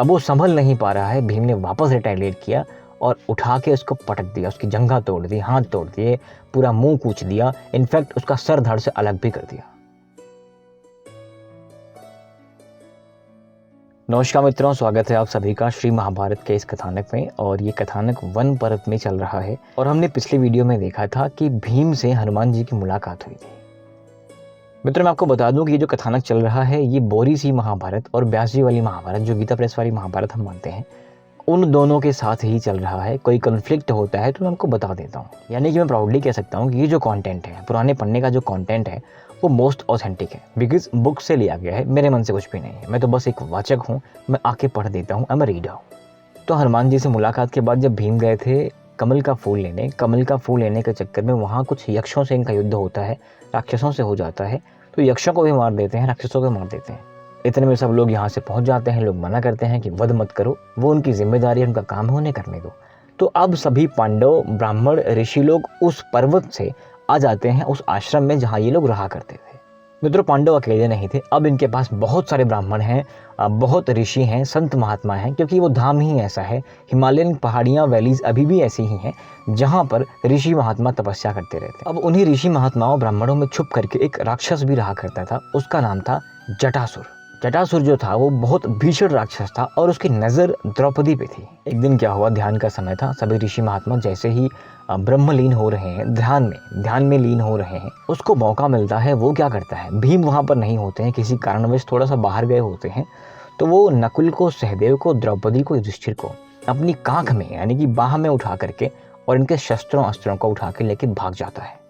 अब वो संभल नहीं पा रहा है, भीम ने वापस रिटेलिएट किया और उठा के उसको पटक दिया, उसकी जंघा तोड़ दी, हाथ तोड़ दिए, पूरा मुंह कूच दिया, इनफैक्ट उसका सर धड़ से अलग भी कर दिया। नमस्कार मित्रों, स्वागत है आप सभी का श्री महाभारत के इस कथानक में। और ये कथानक वन पर्व में चल रहा है और हमने पिछले वीडियो में देखा था कि भीम से हनुमान जी की मुलाकात हुई थी। मित्रों, मैं आपको बता दूं कि ये जो कथानक चल रहा है ये बोरी सी महाभारत और व्यास जी वाली महाभारत, जो गीता प्रेस वाली महाभारत हम मानते हैं, उन दोनों के साथ ही चल रहा है। कोई कॉन्फ्लिक्ट होता है तो मैं आपको बता देता हूँ। यानी कि मैं प्राउडली कह सकता हूँ कि ये जो कंटेंट है, पुराने पन्ने का जो कंटेंट है, वो मोस्ट ऑथेंटिक है, बिकॉज बुक से लिया गया है, मेरे मन से कुछ भी नहीं है। मैं तो बस एक वाचक हूँ, मैं आके पढ़ देता हूँ, आई एम अ रीडर। तो हनुमान जी से मुलाकात के बाद जब भीम गए थे कमल का फूल लेने के चक्कर में वहाँ कुछ यक्षों से इनका युद्ध होता है, राक्षसों से हो जाता है। तो यक्षों को भी मार देते हैं, राक्षसों को मार देते हैं। इतने में सब लोग यहाँ से पहुँच जाते हैं। लोग मना करते हैं कि वध मत करो, वो उनकी जिम्मेदारी है, उनका काम है, उन्हें करने दो। तो अब सभी पांडव, ब्राह्मण, ऋषि लोग उस पर्वत से आ जाते हैं, उस आश्रम में जहाँ ये लोग रहा करते थे। मित्रों, पांडव अकेले नहीं थे, अब इनके पास बहुत सारे ब्राह्मण हैं, बहुत ऋषि हैं, संत महात्मा हैं, क्योंकि वो धाम ही ऐसा है। हिमालयन पहाड़ियाँ, वैलीज अभी भी ऐसी ही हैं जहाँ पर ऋषि महात्मा तपस्या करते रहते। अब उन्हीं ऋषि महात्माओं, ब्राह्मणों में छुप करके एक राक्षस भी रहा करता था। उसका नाम था जटासुर। जटासुर जो था वो बहुत भीषण राक्षस था और उसकी नज़र द्रौपदी पे थी। एक दिन क्या हुआ, ध्यान का समय था, सभी ऋषि महात्मा जैसे ही ब्रह्मलीन हो रहे हैं, ध्यान में लीन हो रहे हैं, उसको मौका मिलता है। वो क्या करता है, भीम वहाँ पर नहीं होते हैं, किसी कारणवश थोड़ा सा बाहर गए होते हैं, तो वो नकुल को, सहदेव को, द्रौपदी को, युधिष्ठिर को अपनी कांख में यानी कि बाह में उठा करके और इनके शस्त्रों अस्त्रों को उठा के लेके भाग जाता है।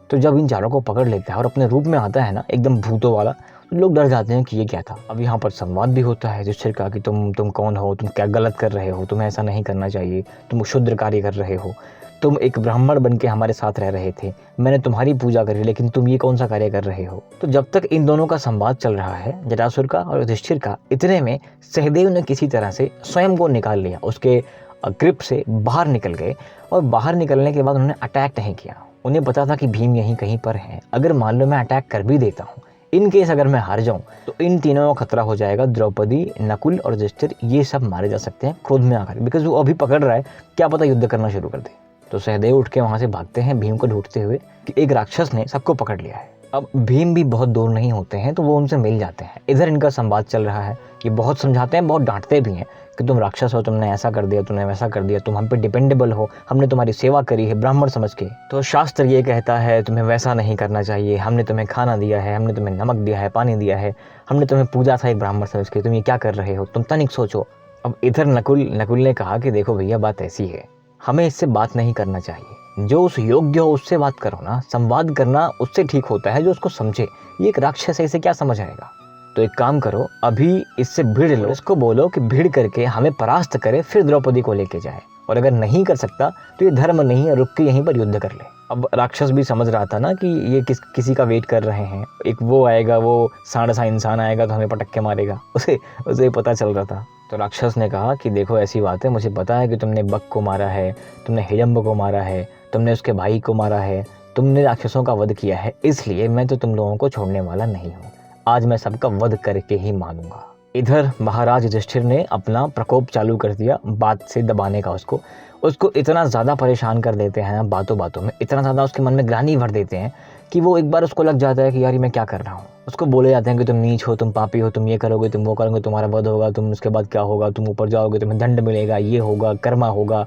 तो जब इन चारों को पकड़ लेता है और अपने रूप में आता है ना, एकदम भूतों वाला, तो लोग डर जाते हैं कि ये क्या था। अब यहाँ पर संवाद भी होता है युधिष्ठिर का कि तुम कौन हो, तुम क्या गलत कर रहे हो, तुम्हें ऐसा नहीं करना चाहिए, तुम क्षुद्र कार्य कर रहे हो, तुम एक ब्राह्मण बन के हमारे साथ रह रहे थे, मैंने तुम्हारी पूजा करी, लेकिन तुम ये कौन सा कार्य कर रहे हो। तो जब तक इन दोनों का संवाद चल रहा है, जटासुर का और युधिष्ठिर का, इतने में सहदेव ने किसी तरह से स्वयं को निकाल लिया, उसके ग्रिप से बाहर निकल गए। और बाहर निकलने के बाद उन्होंने अटैक नहीं किया। उन्हें पता था कि भीम यहीं कहीं पर है, अगर मान लो मैं अटैक कर भी देता हूँ, इन केस अगर मैं हार जाऊं तो इन तीनों का खतरा हो जाएगा। द्रौपदी, नकुल और युधिष्ठिर ये सब मारे जा सकते हैं क्रोध में आकर, बिकॉज वो अभी पकड़ रहा है, क्या पता युद्ध करना शुरू कर दे। तो सहदेव उठ के वहां से भागते हैं भीम को ढूंढते हुए कि एक राक्षस ने सबको पकड़ लिया है। अब भीम भी बहुत दूर नहीं होते हैं, तो वो उनसे मिल जाते हैं। इधर इनका संवाद चल रहा है, ये बहुत समझाते हैं, बहुत डांटते भी हैं कि तुम राक्षस हो, तुमने ऐसा कर दिया, तुमने वैसा कर दिया, तुम हम पे डिपेंडेबल हो, हमने तुम्हारी सेवा करी है ब्राह्मण समझ के। तो शास्त्र ये कहता है तुम्हें वैसा नहीं करना चाहिए, हमने तुम्हें खाना दिया है, हमने तुम्हें नमक दिया है, पानी दिया है, हमने तुम्हें पूजा था एक ब्राह्मण समझ के, तुम ये क्या कर रहे हो, तुम तनिक सोचो। अब इधर नकुल ने कहा कि देखो भैया, बात ऐसी है, हमें इससे बात नहीं करना चाहिए, जो उस योग्य हो उससे बात करो ना, संवाद करना उससे ठीक होता है जो उसको समझे। ये एक राक्षस है, इसे क्या समझ आएगा। तो एक काम करो, अभी इससे भिड़ लो, इसको बोलो कि भिड़ करके हमें परास्त करे, फिर द्रौपदी को लेके जाए, और अगर नहीं कर सकता तो ये धर्म नहीं है, रुक के यहीं पर युद्ध कर ले। अब राक्षस भी समझ रहा था ना कि ये किसी का वेट कर रहे हैं, एक वो आएगा, वो सांड सा इंसान आएगा तो हमें पटक के मारेगा, उसे पता चल रहा था। तो राक्षस ने कहा कि देखो ऐसी बात है, मुझे पता है कि तुमने बक को मारा है, तुमने हिडम्ब को मारा है, तुमने उसके भाई को मारा है, तुमने राक्षसों का वध किया है, इसलिए मैं तो तुम लोगों को छोड़ने वाला नहीं हूँ, आज मैं सबका वध करके ही मानूंगा। इधर महाराज युधिष्ठिर ने अपना प्रकोप चालू कर दिया, बात से दबाने का। उसको इतना ज़्यादा परेशान कर देते हैं ना, बातों बातों में इतना ज़्यादा उसके मन में ग्लानि भर देते हैं कि वो एक बार उसको लग जाता है कि यार ये मैं क्या कर रहा हूँ। उसको बोले जाते हैं कि तुम नीच हो, तुम पापी हो, तुम ये करोगे, तुम वो करोगे, तुम्हारा वध होगा, तुम उसके बाद क्या होगा, तुम ऊपर जाओगे, तुम्हें दंड मिलेगा, ये होगा, कर्मा होगा,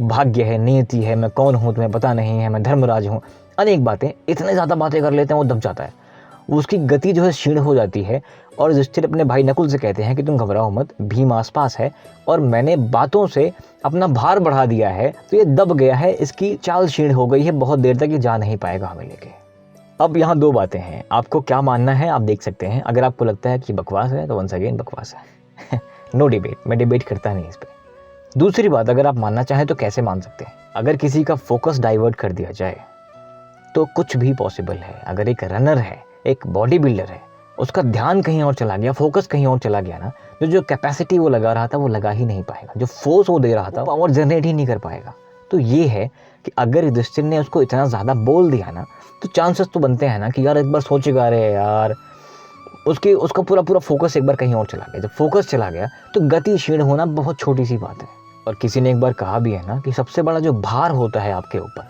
भाग्य है, नियति है, मैं कौन हूँ तुम्हें पता नहीं है, मैं धर्मराज हूँ। अनेक बातें, इतने ज़्यादा बातें कर लेते हैं, वो दब जाता है, उसकी गति जो है क्षीण हो जाती है। और युधिष्ठिर अपने भाई नकुल से कहते हैं कि तुम घबराओ मत, भीम आसपास है और मैंने बातों से अपना भार बढ़ा दिया है, तो ये दब गया है, इसकी चाल क्षीण हो गई है, बहुत देर तक ये जा नहीं पाएगा हमें लेके। अब यहाँ दो बातें हैं, आपको क्या मानना है आप देख सकते हैं। अगर आपको लगता है कि बकवास है तो वंस अगेन बकवास है नो डिबेट, मैं डिबेट करता नहीं इस पर। दूसरी बात, अगर आप मानना चाहें तो कैसे मान सकते हैं। अगर किसी का फोकस डाइवर्ट कर दिया जाए तो कुछ भी पॉसिबल है। अगर एक रनर है, एक बॉडी बिल्डर है, उसका ध्यान कहीं और चला गया, फोकस कहीं और चला गया ना, जो कैपेसिटी वो लगा रहा था वो लगा ही नहीं पाएगा, जो फोर्स वो दे रहा था पावर जनरेट ही नहीं कर पाएगा। तो ये है कि अगर युधिष्ठिर ने उसको इतना ज़्यादा बोल दिया ना, तो चांसेस तो बनते हैं ना कि यार एक बार सोचेगा, अरे यार उसका पूरा पूरा फोकस एक बार कहीं और चला गया। जब फोकस चला गया तो गति क्षीण होना बहुत छोटी सी बात है। और किसी ने एक बार कहा भी है ना कि सबसे बड़ा जो भार होता है आपके ऊपर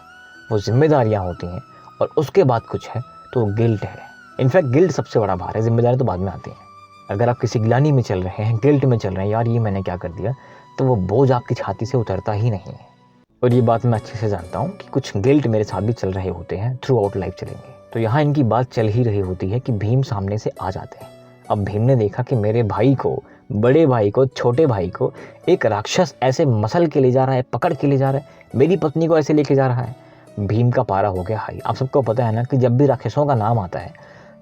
वो जिम्मेदारियां होती हैं, और उसके बाद कुछ है तो गिल्ट है। इनफैक्ट गिल्ट सबसे बड़ा भार है, जिम्मेदारी तो बाद में आती है। अगर आप किसी गिलानी में चल रहे हैं, गिल्ट में चल रहे हैं, यार ये मैंने क्या कर दिया, तो वो बोझ आपकी छाती से उतरता ही नहीं है। और ये बात मैं अच्छे से जानता हूँ कि कुछ गिल्ट मेरे साथ भी चल रहे होते हैं, थ्रू आउट लाइफ चलेंगे। तो यहाँ इनकी बात चल ही रही होती है कि भीम सामने से आ जाते हैं। अब भीम ने देखा कि मेरे भाई को, बड़े भाई को, छोटे भाई को एक राक्षस ऐसे मसल के ले जा रहा है, पकड़ के ले जा रहा है, मेरी पत्नी को ऐसे लेके जा रहा है। भीम का पारा हो गया हाई। आप सबको पता है ना कि जब भी राक्षसों का नाम आता है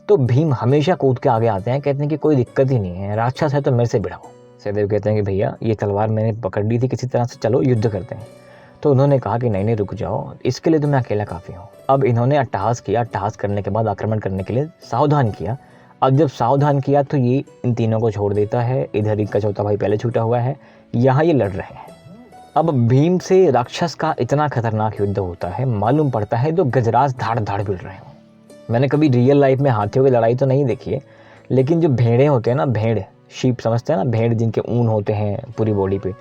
तो भीम हमेशा कूद के आगे आते हैं, कहते हैं कि कोई दिक्कत ही नहीं है, राक्षस है तो मेरे से भिड़ाओ। सहदेव कहते हैं कि भैया ये तलवार मैंने पकड़ ली थी किसी तरह से, चलो युद्ध करते हैं। तो उन्होंने कहा कि नहीं रुक जाओ, इसके लिए तो मैं अकेला काफ़ी हूँ। अब इन्होंने अट्टहास किया, अट्टहास करने के बाद आक्रमण करने के लिए सावधान किया। अब जब सावधान किया तो ये इन तीनों को छोड़ देता है। इधर इनका चौथा भाई पहले छूटा हुआ है, यहाँ ये लड़ रहे हैं। अब भीम से राक्षस का इतना खतरनाक युद्ध होता है, मालूम पड़ता है तो गजराज धाड़ धाड़ भिड़ रहे हो। मैंने कभी रियल लाइफ में हाथियों की लड़ाई तो नहीं देखी है, लेकिन जो भेड़े होते हैं ना, भेड़ शीप समझते हैं ना, भेड़ जिनके ऊन होते हैं पूरी बॉडी पे,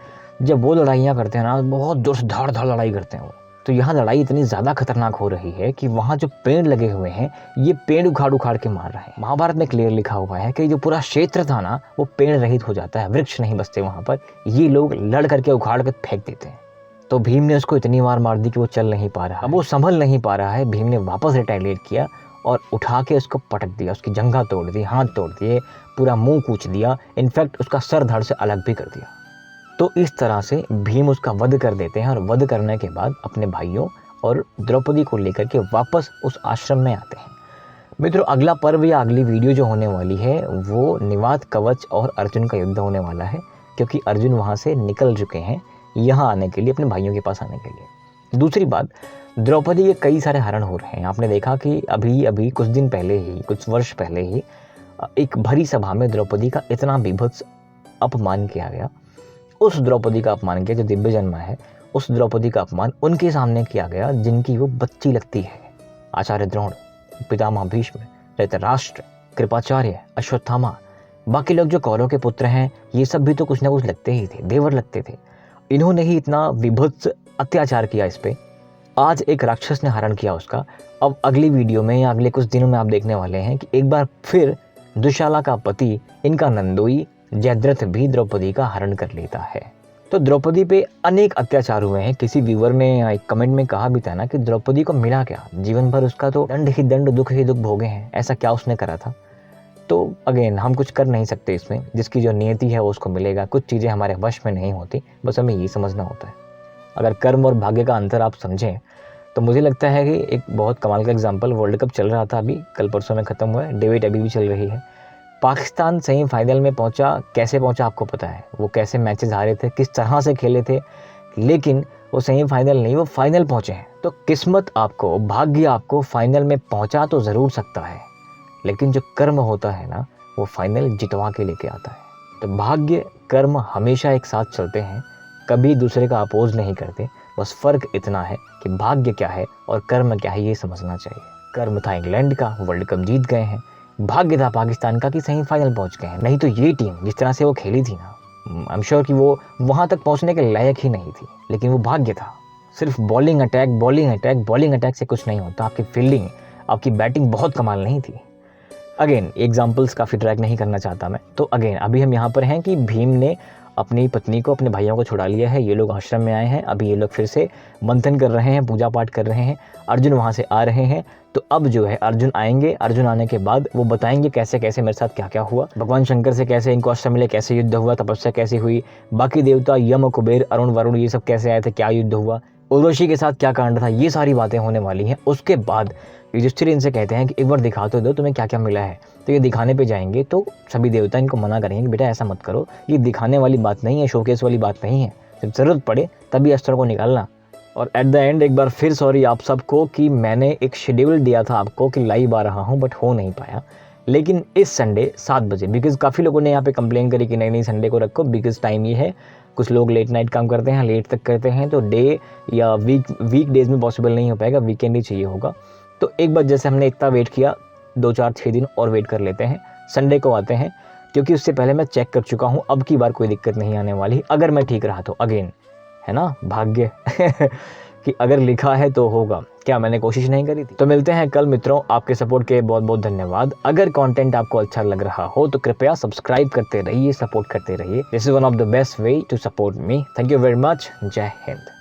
जब वो लड़ाइयाँ करते हैं ना, बहुत जोर से धाड़ धाड़ लड़ाई करते हैं वो। तो यहाँ लड़ाई इतनी ज़्यादा खतरनाक हो रही है कि वहाँ जो पेड़ लगे हुए हैं ये पेड़ उखाड़ उखाड़ के मार रहे हैं। महाभारत में क्लियर लिखा हुआ है कि जो पूरा क्षेत्र था ना वो पेड़ रहित हो जाता है, वृक्ष नहीं बचते वहाँ पर, ये लोग लड़ करके उखाड़ कर फेंक देते हैं। तो भीम ने उसको इतनी मार दी कि वो चल नहीं पा रहा, अब वो संभल नहीं पा रहा है। भीम ने वापस रिटेलिएट किया और उठा के उसको पटक दिया, उसकी जंघा तोड़ दी, हाथ तोड़ दिए, पूरा मुंह कूच दिया, इनफैक्ट उसका सर धड़ से अलग भी कर दिया। तो इस तरह से भीम उसका वध कर देते हैं और वध करने के बाद अपने भाइयों और द्रौपदी को लेकर के वापस उस आश्रम में आते हैं। मित्रों, अगला पर्व या अगली वीडियो जो होने वाली है वो निवात, कवच और अर्जुन का युद्ध होने वाला है, क्योंकि अर्जुन वहाँ से निकल चुके हैं यहाँ आने के लिए, अपने भाइयों के पास आने के लिए। दूसरी बात, द्रौपदी के कई सारे हरण हो रहे हैं। आपने देखा कि अभी कुछ दिन पहले ही, कुछ वर्ष पहले ही एक भरी सभा में द्रौपदी का इतना बीभत्स अपमान किया गया। उस द्रौपदी का अपमान किया जो दिव्य जन्मा है, उस द्रौपदी का अपमान उनके सामने किया गया जिनकी वो बच्ची लगती है। आचार्य द्रोण, पितामह भीष्म, धृतराष्ट्र, कृपाचार्य, अश्वत्थामा, बाकी लोग जो कौरव के पुत्र हैं ये सब भी तो कुछ ना कुछ लगते ही थे, देवर लगते थे। इन्होंने ही इतना विभत्स अत्याचार किया इस पे। आज एक राक्षस ने हरण किया उसका। अब अगली वीडियो में या अगले कुछ दिनों में आप देखने वाले हैं कि एक बार फिर दुशाला का पति, इनका नंदोई जयद्रथ भी द्रौपदी का हरण कर लेता है। तो द्रौपदी पे अनेक अत्याचार हुए हैं। किसी व्यूअर ने एक कमेंट में कहा भी था ना कि द्रौपदी को मिला क्या, जीवन भर उसका तो दंड ही दंड, दुख ही दुख भोगे हैं, ऐसा क्या उसने करा था। तो अगेन हम कुछ कर नहीं सकते इसमें, जिसकी जो नियति है वो उसको मिलेगा। कुछ चीज़ें हमारे वश में नहीं होती, बस हमें ये समझना होता है। अगर कर्म और भाग्य का अंतर आप समझें तो मुझे लगता है कि एक बहुत कमाल का एग्जाम्पल, वर्ल्ड कप चल रहा था अभी, कल परसों में ख़त्म हुआ है, डिबेट अभी भी चल रही है। पाकिस्तान सेमीफाइनल में पहुंचा, कैसे पहुंचा आपको पता है, वो कैसे मैचेस हारे थे, किस तरह से खेले थे, लेकिन वो सेमीफाइनल नहीं, वो फाइनल पहुंचे हैं। तो किस्मत आपको, भाग्य आपको फाइनल में पहुंचा तो ज़रूर सकता है, लेकिन जो कर्म होता है ना वो फाइनल जितवा के लेके आता है। तो भाग्य कर्म हमेशा एक साथ चलते हैं, कभी दूसरे का अपोज नहीं करते। बस फ़र्क इतना है कि भाग्य क्या है और कर्म क्या है ये समझना चाहिए। कर्म था इंग्लैंड का, वर्ल्ड कप जीत गए हैं। भाग्य था पाकिस्तान का कि सेमीफाइनल पहुंच गए हैं। नहीं तो ये टीम जिस तरह से वो खेली थी ना, आई एम श्योर कि वो वहां तक पहुंचने के लायक ही नहीं थी, लेकिन वो भाग्य था। सिर्फ bowling attack, bowling attack, bowling attack से कुछ नहीं होता। आपकी फील्डिंग, आपकी बैटिंग बहुत कमाल नहीं थी। अगेन एग्जाम्पल्स काफ़ी ट्रैक नहीं करना चाहता मैं। तो अगेन अभी हम यहाँ पर हैं कि भीम ने अपनी पत्नी को, अपने भाइयों को छुड़ा लिया है। ये लोग आश्रम में आए हैं, अभी ये लोग फिर से मंथन कर रहे हैं, पूजा पाठ कर रहे हैं। अर्जुन वहाँ से आ रहे हैं। तो अब जो है अर्जुन आएंगे, अर्जुन आने के बाद वो बताएंगे कैसे कैसे मेरे साथ क्या क्या हुआ, भगवान शंकर से कैसे इनको अस्त्र मिले, कैसे युद्ध हुआ, तपस्या कैसे हुई, बाकी देवता यम, कुबेर, अरुण, वरुण ये सब कैसे आए थे, क्या युद्ध हुआ, उर्वशी के साथ क्या कांड था, ये सारी बातें होने वाली हैं। उसके बाद युधिष्ठिर इनसे कहते हैं कि एक बार दिखा तो दो तुम्हें क्या क्या मिला है। तो ये दिखाने पे जाएंगे तो सभी देवता इनको मना करेंगे कि बेटा ऐसा मत करो, ये दिखाने वाली बात नहीं है, शोकेस वाली बात नहीं है, जब ज़रूरत पड़े तभी अस्त्र को निकालना। और एट द एंड एक बार फिर सॉरी आप सबको कि मैंने एक शेड्यूल दिया था आपको कि लाइव आ रहा हूँ, बट हो नहीं पाया। लेकिन इस संडे 7 बजे, बिकॉज काफ़ी लोगों ने यहाँ पे कंप्लेन करी कि नहीं संडे को रखो, बिकॉज टाइम ये है, कुछ लोग लेट नाइट काम करते हैं, लेट तक करते हैं, तो डे या वीक डेज में पॉसिबल नहीं हो पाएगा, वीकेंड ही चाहिए होगा। तो एक बार जैसे हमने इतना वेट किया, 2 4 6 दिन और वेट कर लेते हैं, संडे को आते हैं, क्योंकि उससे पहले मैं चेक कर चुका हूँ, अब की बार कोई दिक्कत नहीं आने वाली अगर मैं ठीक रहा तो। अगेन है ना भाग्य कि अगर लिखा है तो होगा, क्या मैंने कोशिश नहीं करी थी। तो मिलते हैं कल मित्रों, आपके सपोर्ट के बहुत बहुत धन्यवाद। अगर कंटेंट आपको अच्छा लग रहा हो तो कृपया सब्सक्राइब करते रहिए, सपोर्ट करते रहिए। This is one of the best way to support me. Thank you very much. जय हिंद।